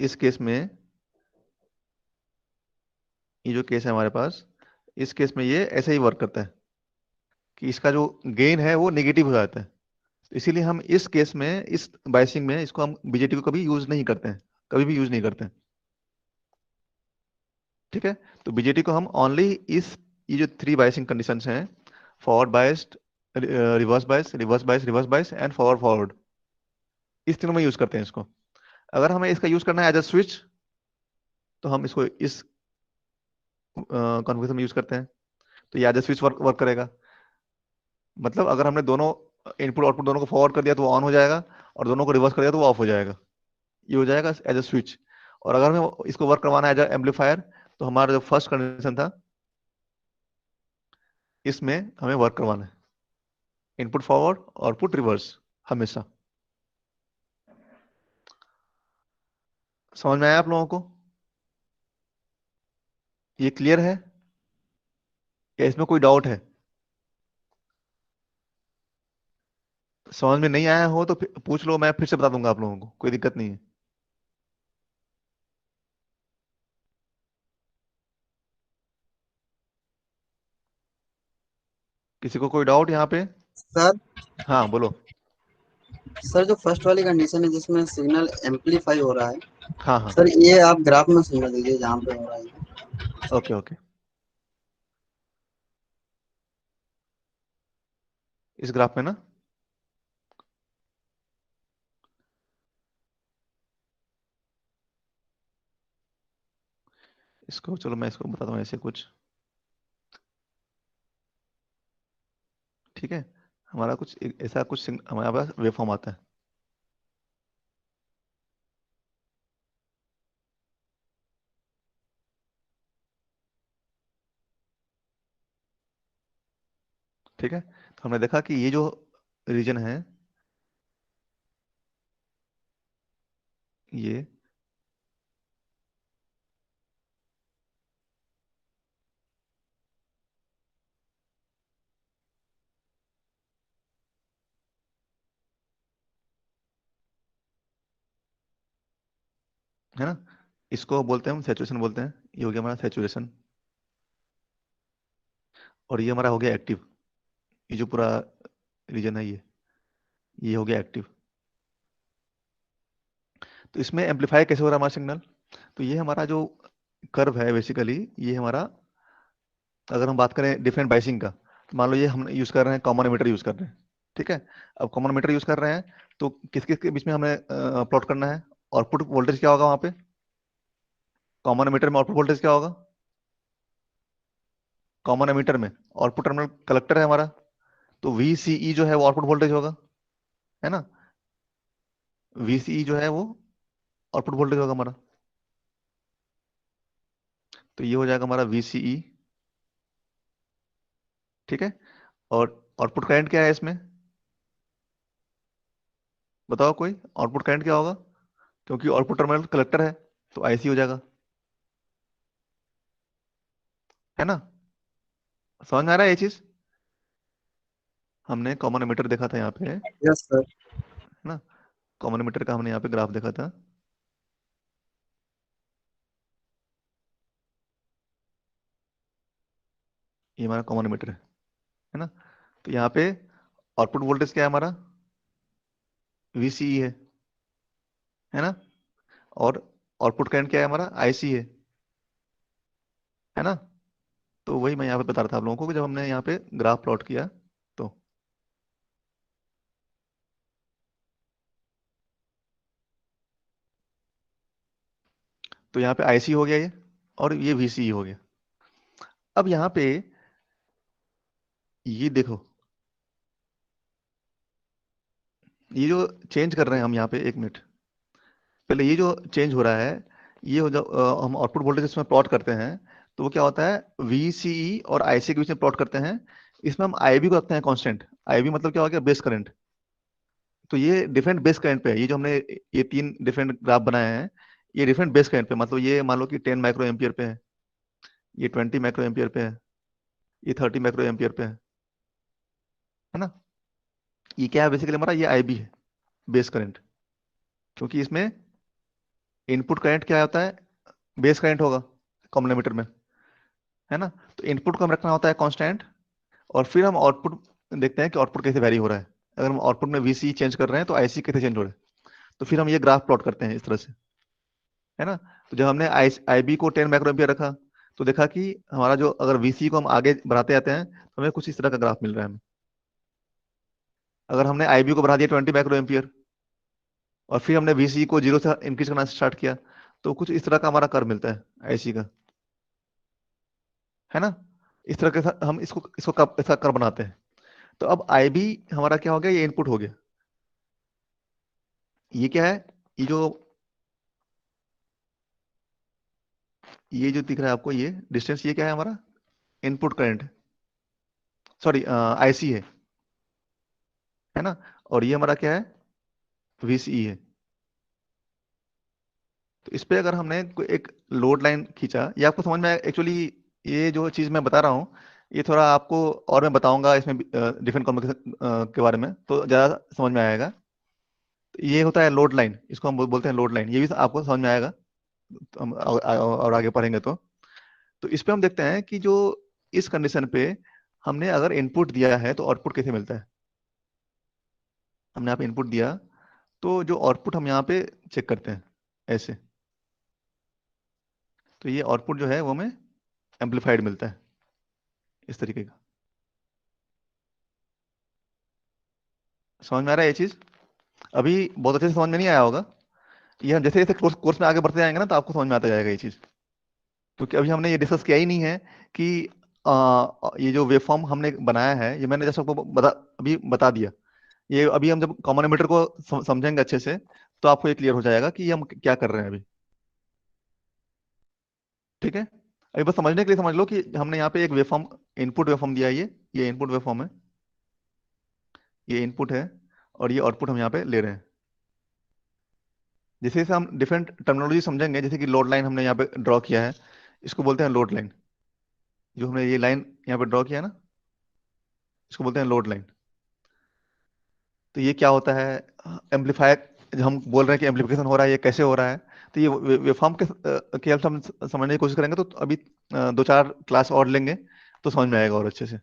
इस केस में, ये जो केस है हमारे पास, इस केस में ये ऐसे ही वर्क करता है कि इसका जो गेन है वो नेगेटिव हो जाता है। तो इसीलिए हम इस केस में, इस बायसिंग में, इसको हम बीजेटी को कभी यूज नहीं करते हैं, कभी भी यूज नहीं करते हैं, ठीक है। तो बीजेटी को हम ओनली इस, ये जो 3 बायसिंग कंडीशंस हैं, forward biased, reverse bias, reverse bias, reverse bias and forward forward, इस तीनों में यूज करते हैं इसको। अगर हमें इसका यूज करना है एज अ स्विच, तो हम इसको इस कॉन्फ़िगरेशन में यूज करते हैं, तो ये एज अ स्विच वर्क करेगा। मतलब अगर हमने दोनों इनपुट आउटपुट दोनों को फॉरवर्ड कर दिया तो वो ऑन हो जाएगा, और दोनों को रिवर्स कर दिया तो वो ऑफ हो जाएगा। ये हो जाएगा एज अ स्विच। और अगर हमें इसको वर्क करवाना है एज अ एम्पलीफायर, तो हमारा जो फर्स्ट कंडीशन था, इसमें हमें वर्क करवाना है इनपुट फॉरवर्ड, आउटपुट रिवर्स, हमेशा। समझ में आया आप लोगों को? ये क्लियर है या इसमें कोई डाउट है? समझ में नहीं आया हो तो पूछ लो, मैं फिर से बता दूंगा आप लोगों को, कोई दिक्कत नहीं है। किसी को कोई डाउट यहाँ पे? सर हाँ बोलो। सर जो फर्स्ट वाली कंडीशन है जिसमें सिग्नल एम्पलीफाई हो रहा है, हाँ हाँ, सर ये आप ग्राफ में समझा दीजिए जहाँ पे हो रहा है। Okay okay. इस ग्राफ में ना, इसको चलो मैं इसको बताता हूँ ऐसे कुछ, ठीक है। हमारा कुछ ऐसा कुछ हमारे पास वेवफॉर्म आता है, ठीक है। तो हमने देखा कि ये जो रीजन है, ये है ना, इसको बोलते हैं हम सैचुरेशन बोलते हैं। ये हो गया हमारा सैचुरेशन, और ये हमारा हो गया एक्टिव। ये जो पूरा रीजन है, ये हो गया एक्टिव। तो इसमें एम्पलीफाई कैसे हो रहा है हमारा सिग्नल? तो ये हमारा जो कर्व है बेसिकली, ये हमारा, अगर हम बात करें डिफरेंट बाइसिंग का, तो मान लो ये हम यूज कर रहे हैं, कॉमन एमिटर यूज कर रहे हैं, ठीक है। अब कॉमन एमिटर यूज कर रहे हैं, तो किस किस के बीच में हमें प्लॉट करना है, आउटपुट वोल्टेज क्या होगा वहां पे, कॉमन एमिटर में आउटपुट वोल्टेज क्या होगा, कॉमन एमिटर में आउटपुट टर्मिनल कलेक्टर है हमारा, तो VCE जो है वो आउटपुट वोल्टेज होगा, है ना। VCE जो है वो आउटपुट वोल्टेज होगा हमारा। तो ये हो जाएगा हमारा VCE, ठीक है। और आउटपुट करंट क्या है इसमें, बताओ कोई, आउटपुट करंट क्या होगा, क्योंकि आउटपुट टर्मिनल कलेक्टर है, तो IC हो जाएगा, है ना। समझ में आ रहा है ये चीज? हमने कॉमन एमिटर देखा था यहाँ पे, है यस सर। ना। कॉमन एमिटर का हमने यहाँ पे ग्राफ देखा था। ये हमारा कॉमन एमिटर है ना। तो यहाँ पे आउटपुट वोल्टेज क्या है हमारा, VCE है ना। और आउटपुट करंट क्या है हमारा, IC है ना। तो वही मैं यहाँ पे बता रहा था आप लोगों को कि जब हमने यहाँ पे ग्राफ प्लॉट किया तो यहाँ पे IC हो गया ये, और ये VCE हो गया। अब यहाँ पे ये देखो, ये जो चेंज कर रहे हैं हम यहाँ पे, 1 मिनट पहले, ये जो चेंज हो रहा है, ये जब हम आउटपुट वोल्टेज इसमें प्लॉट करते हैं, तो वो क्या होता है, VCE और IC के बीच में प्लॉट करते हैं। इसमें हम IB को रखते हैं कांस्टेंट। IB मतलब क्या हो गया, बेस करंट। तो ये डिफरेंट बेस करंट पे है, ये जो हमने ये 3 डिफरेंट ग्राफ बनाए हैं, ये डिफरेंट बेस करंट पे, मतलब ये मान लो कि 10 माइक्रो एम्पियर पे है, ये 20 माइक्रो एम्पियर पे है, ये 30 माइक्रो एम्पियर पे है ना। ये क्या है बेसिकली हमारा, ये IB है, बेस करंट। क्योंकि इसमें इनपुट करंट क्या होता है, बेस करंट होगा कॉमन एमिटर में, है ना। तो इनपुट को हम रखना होता है कांस्टेंट, और फिर हम आउटपुट देखते हैं कि आउटपुट कैसे वैरी हो रहा है। अगर हम आउटपुट में VCE चेंज कर रहे हैं तो IC कैसे चेंज हो रहा है, तो फिर हम ये ग्राफ प्लॉट करते हैं इस तरह से, है ना। तो जब हमने IB को 10 माइक्रो एम्पियर रखा, तो देखा कि हमारा जो, अगर VCE को हम आगे बढ़ाते जाते हैं तो हमें कुछ इस तरह का ग्राफ मिल रहा है हमें। अगर हमने IB को बढ़ा दिया 20 माइक्रो एम्पियर, और फिर हमने VCE को 0 से इंक्रीज करना स्टार्ट किया, तो कुछ इस तरह का हमारा कर्व मिलता है IC का, है ना। इस तरह के साथ हम इसको इसको इसका कर्व बनाते हैं। तो अब IB हमारा क्या हो गया, ये इनपुट हो गया। ये क्या है, ये जो ये जो दिख रहा है आपको, ये डिस्टेंस, ये क्या है हमारा, इनपुट करंट, सॉरी IC है ना। और ये हमारा क्या है, VCE है। तो इस पे अगर हमने कोई एक लोड लाइन खींचा, ये आपको समझ में आया एक्चुअली। ये जो चीज मैं बता रहा हूँ, ये थोड़ा आपको और मैं बताऊंगा इसमें डिफरेंट कम्युनिकेशन के बारे में, तो ज्यादा समझ में आएगा। तो ये होता है लोड लाइन, इसको हम बोलते हैं लोड लाइन, ये भी आपको समझ में आएगा, तो हम और आगे पढ़ेंगे तो इस पे हम देखते हैं कि जो इस कंडीशन पे हमने अगर इनपुट दिया है तो आउटपुट कैसे मिलता है। हमने यहाँ पे इनपुट दिया, तो जो आउटपुट हम यहाँ पे चेक करते हैं ऐसे, तो ये आउटपुट जो है वो हमें एम्पलीफाइड मिलता है इस तरीके का। समझ में आ रहा है ये चीज, अभी बहुत अच्छे से समझ में नहीं आया होगा। ये हम जैसे जैसे कोर्स में आगे बढ़ते जाएंगे ना, तो आपको समझ में आता जाएगा ये चीज। क्योंकि अभी हमने ये डिस्कस किया ही नहीं है कि ये जो वेव फॉर्म हमने बनाया है, ये मैंने जैसे आपको अभी बता दिया। ये अभी हम जब कॉमन एमिटर को समझेंगे अच्छे से, तो आपको ये क्लियर हो जाएगा कि ये हम क्या कर रहे हैं अभी। ठीक है, अभी बस समझने के लिए समझ लो कि हमने यहाँ पे एक वेवफॉर्म, इनपुट वेवफॉर्म दिया है, ये इनपुट वेवफॉर्म है, ये इनपुट है, और ये आउटपुट हम यहाँ पे ले रहे हैं। जैसे जैसे हम डिफरेंट टर्मिनोलॉजी समझेंगे, जैसे कि लोड लाइन हमने यहाँ पे ड्रॉ किया है, इसको बोलते हैं लोड लाइन। जो हमने ये लाइन यहाँ पे ड्रॉ किया है ना, इसको बोलते हैं लोड लाइन। तो ये क्या होता है, एम्पलीफायर, जब हम बोल रहे हैं कि एम्पलीफिकेशन हो रहा है, ये कैसे हो रहा है, तो ये वेवफॉर्म के हेल्प से हम समझने की कोशिश करेंगे। तो अभी 2-4 क्लास और लेंगे तो समझ में आएगा और अच्छे से।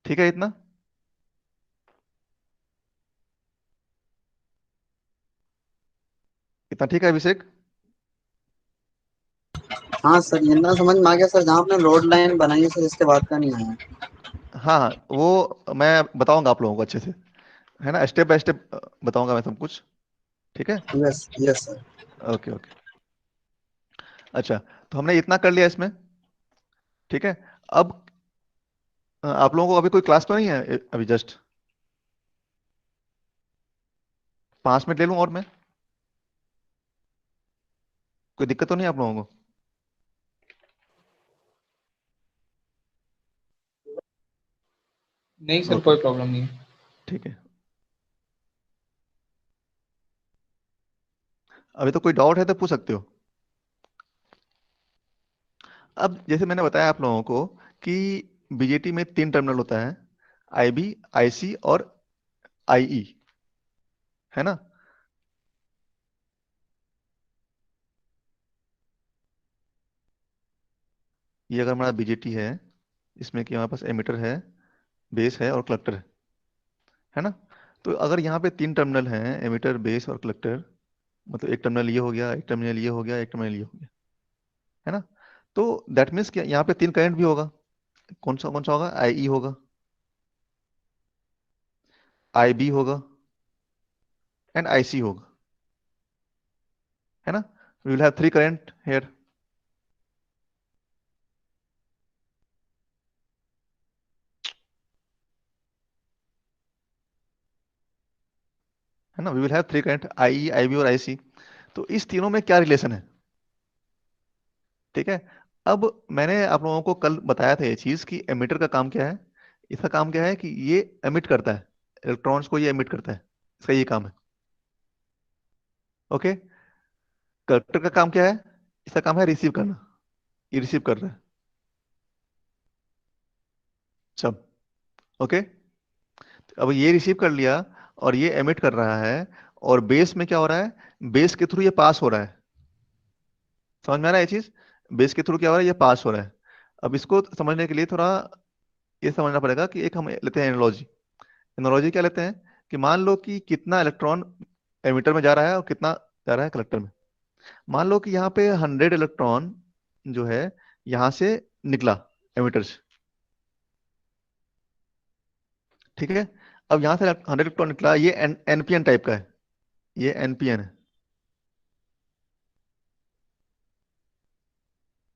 ठीक है इतना। इतना ठीक है अभिषेक। हाँ सर, ये ना समझ में आ गया सर, जहाँ आपने लोड लाइन बनाई है सर, इसके बाद का नहीं आया। हाँ हाँ, वो मैं बताऊंगा आप लोगों को अच्छे से, है ना, स्टेप बाय स्टेप बताऊंगा मैं सब कुछ। ठीक है, yes yes sir. Okay okay. अच्छा, तो हमने इतना कर लिया इसमें। ठीक है, अब आप लोगों को अभी कोई क्लास तो नहीं है अभी जस्ट 5 मिनट ले लूं और मैं, कोई दिक्कत तो नहीं है आप लोगों को। नहीं सर, ओके, कोई प्रॉब्लम नहीं है। ठीक है। अभी तो कोई डाउट है तो पूछ सकते हो। अब जैसे मैंने बताया आप लोगों को कि बीजेटी में 3 टर्मिनल होता है, आईबी, आईसी और आईई, है ना। ये अगर हमारा बीजेटी है, इसमें कि हमारे पास एमिटर है, बेस है और कलेक्टर है ना। तो अगर यहाँ पे 3 टर्मिनल हैं, एमिटर, बेस और कलेक्टर, मतलब एक टर्मिनल ये हो गया, एक टर्मिनल ये हो गया, एक टर्मिनल ये हो गया, है ना। तो दैट मीन्स कि यहाँ पे 3 करंट भी होगा। कौन सा होगा? आईई होगा, आईबी होगा एंड आईसी होगा, है ना। We will have 3 current here, है ना। We will have 3 current, IE, IB और आईसी। तो इस तीनों में क्या रिलेशन है? ठीक है। अब मैंने आप लोगों को कल बताया था ये चीज कि एमिटर का काम क्या है। इसका काम क्या है कि ये एमिट करता है, इलेक्ट्रॉन्स को ये एमिट करता है, इसका ये काम है। ओके। कलेक्टर का काम क्या है? इसका काम है रिसीव करना, ये रिसीव कर रहा है सब। ओके। अब ये रिसीव कर लिया और ये एमिट कर रहा है, और बेस में क्या हो रहा है? बेस के थ्रू ये पास हो रहा है। समझ में आ रहा है ये चीज? बेस के थ्रू क्या हो रहा है? ये पास हो रहा है। अब इसको समझने के लिए थोड़ा ये समझना पड़ेगा कि एक हम लेते हैं एनालॉजी। एनालॉजी क्या लेते हैं कि मान लो कि कितना इलेक्ट्रॉन एमिटर में जा रहा है और कितना जा रहा है कलेक्टर में। मान लो कि यहाँ पे 100 इलेक्ट्रॉन जो है यहाँ से निकला एमिटर से, ठीक है। अब यहाँ से 100 इलेक्ट्रॉन निकला, ये एनपीएन टाइप का है, ये एनपीएन है,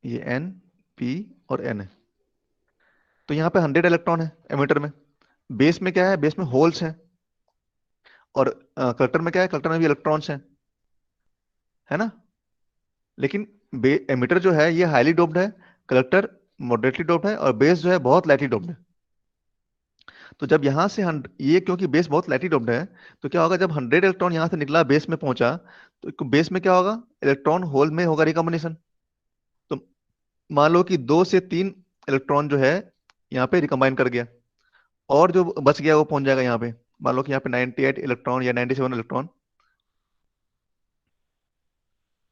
ये एन, पी और एन है। तो यहाँ पे 100 इलेक्ट्रॉन है एमिटर में। बेस में क्या है? बेस में होल्स हैं। और कलेक्टर में क्या है? कलेक्टर में भी इलेक्ट्रॉन्स हैं, है ना। लेकिन एमिटर जो है ये हाईली डोप्ड है, कलेक्टर मॉडरेटली डोप्ड है, और बेस जो है बहुत लाइटली डोप्ड है। तो जब यहाँ से ये क्योंकि बेस बहुत लाइटली डोप्ड है, तो क्या होगा? जब 100 इलेक्ट्रॉन यहाँ से निकला, बेस में पहुंचा, तो बेस में क्या होगा? इलेक्ट्रॉन होल में होगा रिकॉम्बिनेशन। तो मान लो कि 2 से 3 इलेक्ट्रॉन जो है यहाँ पे रिकम्बाइन कर गया, और जो बच गया वो पहुंच जाएगा यहाँ पे। मान लो कि यहाँ पे 98 इलेक्ट्रॉन या 97 इलेक्ट्रॉन,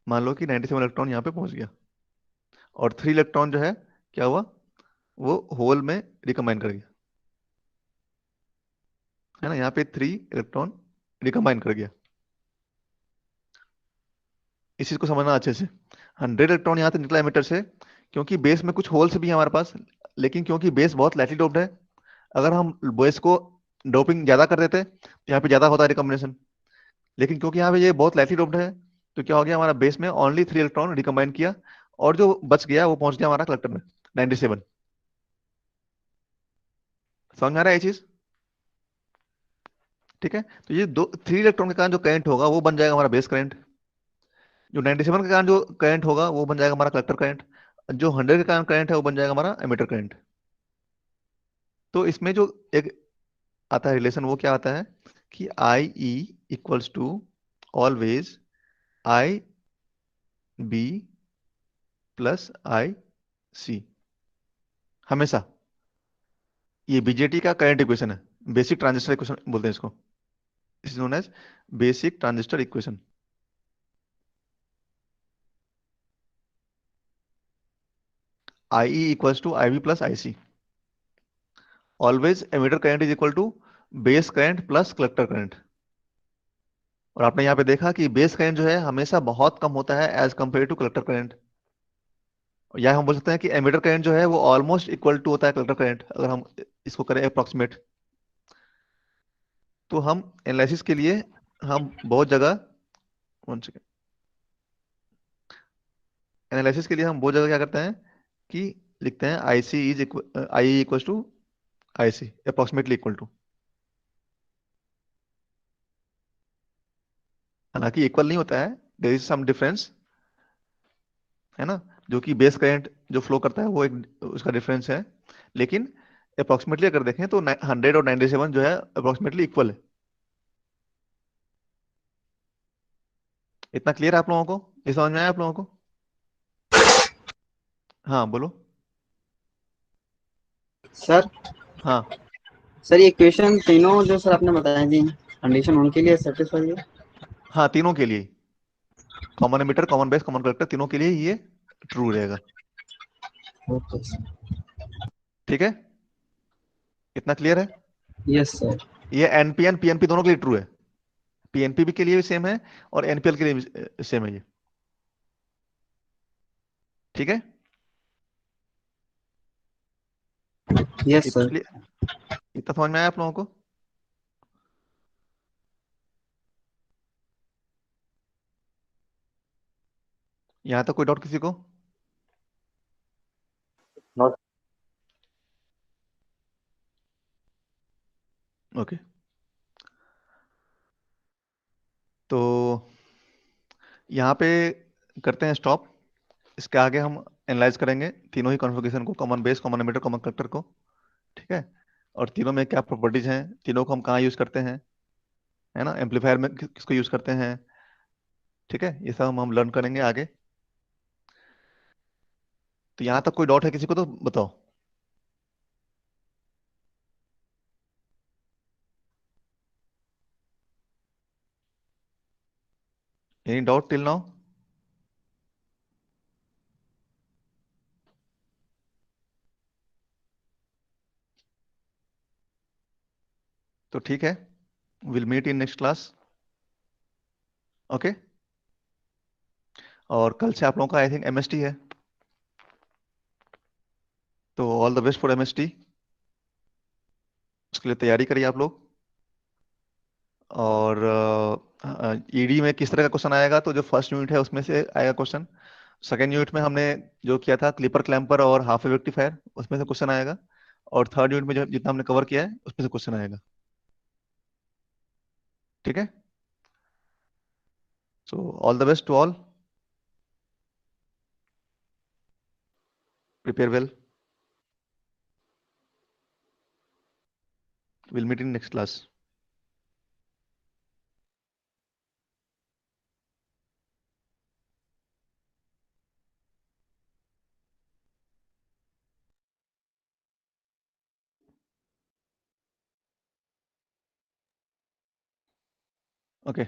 मान लो कि 97 इलेक्ट्रॉन यहाँ पे पहुंच गया, और 3 इलेक्ट्रॉन जो है क्या हुआ? वो होल में रिकम्बाइन कर गया, है ना। यहाँ पे 3 इलेक्ट्रॉन रिकम्बाइन कर गया। इस चीज को समझना अच्छे से। 100 इलेक्ट्रॉन यहाँ से निकला एमिटर से, क्योंकि बेस में कुछ होल्स भी है हमारे पास, लेकिन क्योंकि बेस बहुत लाइटली डोप्ड है, अगर हम बेस को डोपिंग ज्यादा कर देते तो यहाँ पे ज्यादा होता है रिकम्बिनेशन। लेकिन क्योंकि यहाँ पे ये बहुत लाइटली डोप्ड है, तो क्या हो गया? हमारा बेस में ओनली 3 इलेक्ट्रॉन रिकम्बाइन किया, और जो बच गया वो पहुंच गया हमारा कलेक्टर में, 97। समझ में आ रहा है ये चीज? ठीक है। तो ये 3 इलेक्ट्रॉन के कारण जो करंट होगा वो बन जाएगा हमारा बेस करंट। जो 97 के कारण जो करंट होगा वो बन जाएगा हमारा कलेक्टर करंट। जो 100 के कारण करंट है वो बन जाएगा हमारा एमिटर करंट। तो इसमें जो एक आता है रिलेशन, वो क्या आता है कि I E equals to always I B plus I C, हमेशा। ये बीजेटी का करंट इक्वेशन है, बेसिक ट्रांजिस्टर इक्वेशन बोलते हैं इसको। Is known as basic transistor equation. I E equals to I B plus I C. Always emitter current is equal to base current plus collector current. और आपने यहाँ पे देखा कि बेस करंट जो है हमेशा बहुत कम होता है as compare to collector current. या हम बोल सकते हैं कि एमिटर करंट जो है वो ऑलमोस्ट इक्वल टू होता है कलेक्टर करंट, अगर हम इसको करें अप्रोक्सीमेट। तो हम एनालिसिस के लिए हम बहुत जगह, वन सेकेंड, एनालिसिस के लिए हम बहुत जगह क्या करते हैं कि लिखते हैं I C is I equal to I C, approximately equal to. हालांकि इक्वल नहीं होता है, देयर इज सम डिफरेंस, है ना। जो कि बेस करंट जो फ्लो करता है वो एक उसका डिफरेंस है, लेकिन अप्रोक्सीमेटली अगर देखें तो 100 और 97 जो है अप्रोक्सीमेटली इक्वल है। इतना क्लियर है आप लोगों को? ये समझ में आया आप लोगों को? हाँ बोलो। सर हाँ सर ये क्वेश्चन तीनों जो सर आपने बताया थी कंडीशन उनके लिए सेटिस्फाई है। हाँ, तीनों के लिए, common emitter, common base, common collector, तीनों के लिए ये ट्रू रहेगा। Okay sir. ठीक है, इतना क्लियर है? Yes sir. ये एनपीएन पीएनपी दोनों के लिए ट्रू है, पीएनपी भी के लिए भी सेम है और एनपीएल के लिए भी सेम है ये। ठीक है, यस इतना सर। क्लियर, इतना समझ में आया आप लोगों को? यहां तक कोई डाउट किसी को? नॉट। ओके, तो यहाँ पे करते हैं स्टॉप। इसके आगे हम एनालाइज करेंगे तीनों ही कॉन्फ़िगरेशन को, common base, common emitter, common collector को। ठीक है, और तीनों में क्या प्रॉपर्टीज हैं, तीनों को हम कहाँ यूज करते हैं, है ना, एम्पलीफायर में किसको यूज करते हैं। ठीक है, ये सब हम लर्न करेंगे आगे। तो यहाँ तक कोई डाउट है किसी को तो बताओ। Any doubt till now? तो ठीक है, will meet in next class. Okay, और कल से आप लोगों का आई थिंक एमएसटी है, तो all the best for MST. उसके लिए तैयारी करिए आप लोग। और ईडी में किस तरह का क्वेश्चन आएगा, तो जो फर्स्ट यूनिट है उसमें से आएगा क्वेश्चन। सेकेंड यूनिट में हमने जो किया था क्लिपर क्लैम्पर और हाफ वेव रेक्टिफायर, उसमें से क्वेश्चन आएगा। और थर्ड यूनिट में जो जितना हमने कवर किया है उसमें से क्वेश्चन आएगा। ठीक है, so all the best to all, prepare well, will meet in next class. Okay.